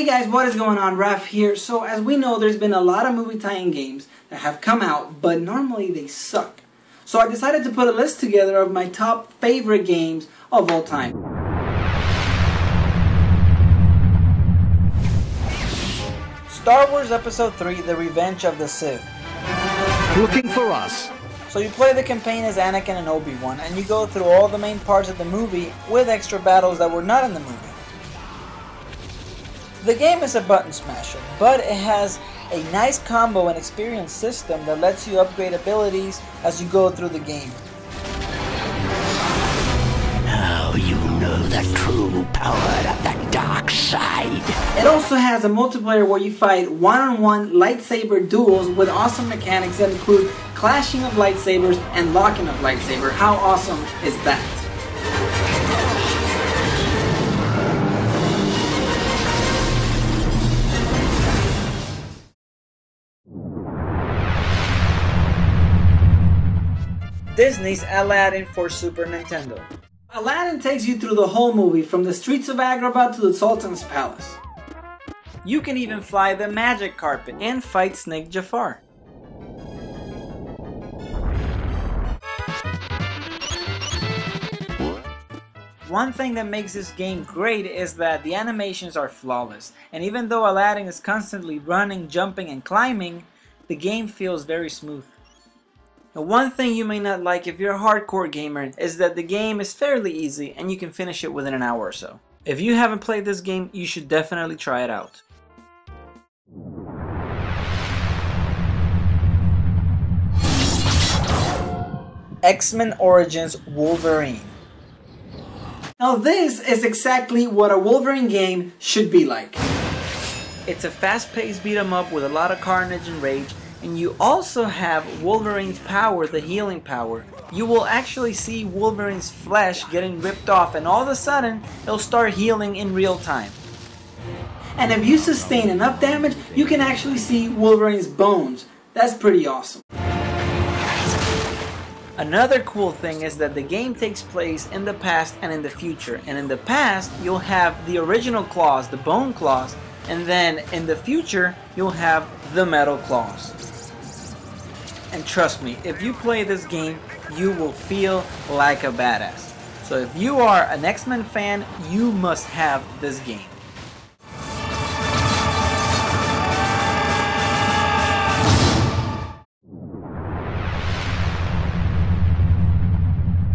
Hey guys, what is going on? Raf here. So as we know, there's been a lot of movie tie-in games that have come out, but normally they suck. So I decided to put a list together of my top favorite games of all time. Star Wars Episode 3, The Revenge of the Sith. Looking for us. So you play the campaign as Anakin and Obi-Wan, and you go through all the main parts of the movie with extra battles that were not in the movie. The game is a button smasher, but it has a nice combo and experience system that lets you upgrade abilities as you go through the game. Now you know the true power of the dark side. It also has a multiplayer where you fight one-on-one lightsaber duels with awesome mechanics that include clashing of lightsabers and locking of lightsaber. How awesome is that? Disney's Aladdin for Super Nintendo. Aladdin takes you through the whole movie, from the streets of Agrabah to the Sultan's palace. You can even fly the magic carpet and fight Snake Jafar. One thing that makes this game great is that the animations are flawless, and even though Aladdin is constantly running, jumping, and climbing, the game feels very smooth. Now, one thing you may not like if you're a hardcore gamer is that the game is fairly easy and you can finish it within an hour or so. If you haven't played this game, you should definitely try it out. X-Men Origins Wolverine. Now this is exactly what a Wolverine game should be like. It's a fast-paced beat-em-up with a lot of carnage and rage. And you also have Wolverine's power, the healing power. You will actually see Wolverine's flesh getting ripped off, and all of a sudden, it'll start healing in real time. And if you sustain enough damage, you can actually see Wolverine's bones. That's pretty awesome. Another cool thing is that the game takes place in the past and in the future. And in the past, you'll have the original claws, the bone claws, and then in the future, you'll have the metal claws. And trust me, if you play this game, you will feel like a badass. So if you are an X-Men fan, you must have this game.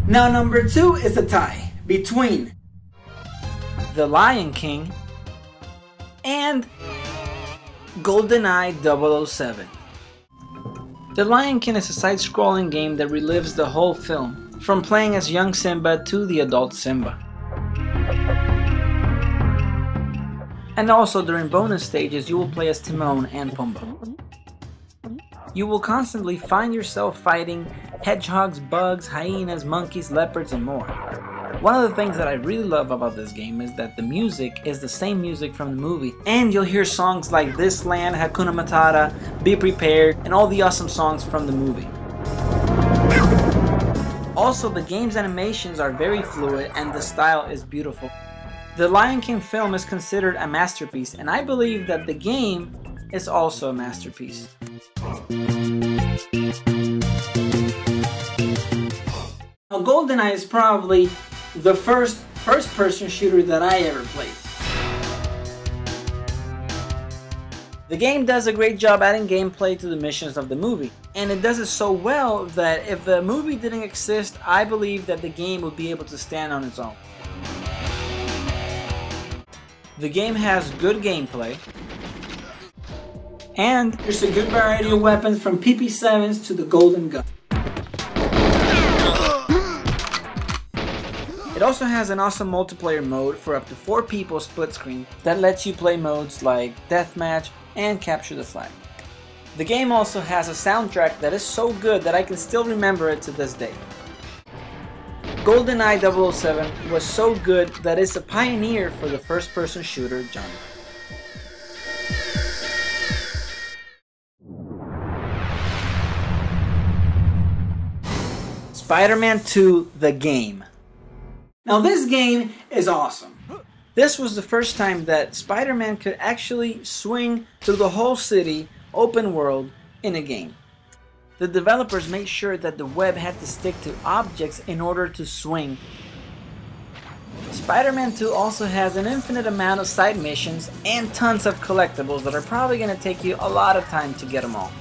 Now number 2 is a tie between The Lion King and GoldenEye 007. The Lion King is a side-scrolling game that relives the whole film, from playing as young Simba to the adult Simba. And also during bonus stages you will play as Timon and Pumbaa. You will constantly find yourself fighting hedgehogs, bugs, hyenas, monkeys, leopards, and more. One of the things that I really love about this game is that the music is the same music from the movie, and you'll hear songs like This Land, Hakuna Matata, Be Prepared, and all the awesome songs from the movie. Also, the game's animations are very fluid and the style is beautiful. The Lion King film is considered a masterpiece, and I believe that the game is also a masterpiece. Now, GoldenEye is probably the first-person shooter that I ever played. The game does a great job adding gameplay to the missions of the movie, and it does it so well that if the movie didn't exist, I believe that the game would be able to stand on its own. The game has good gameplay, and there's a good variety of weapons from PP7s to the Golden Gun. It also has an awesome multiplayer mode for up to 4 people split screen that lets you play modes like Deathmatch and Capture the Flag. The game also has a soundtrack that is so good that I can still remember it to this day. GoldenEye 007 was so good that it's a pioneer for the first-person shooter genre. Spider-Man 2: The Game. Now this game is awesome. This was the first time that Spider-Man could actually swing through the whole city, open world, in a game. The developers made sure that the web had to stick to objects in order to swing. Spider-Man 2 also has an infinite amount of side missions and tons of collectibles that are probably going to take you a lot of time to get them all.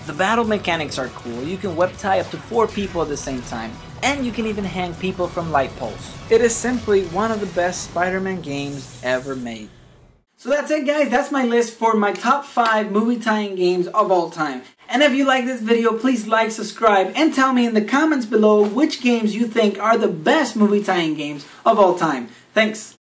The battle mechanics are cool. You can web tie up to 4 people at the same time, and you can even hang people from light poles. It is simply one of the best Spider-Man games ever made. So that's it, guys. That's my list for my top 5 movie tie-in games of all time. And if you like this video, please like, subscribe, and tell me in the comments below which games you think are the best movie tie-in games of all time. Thanks.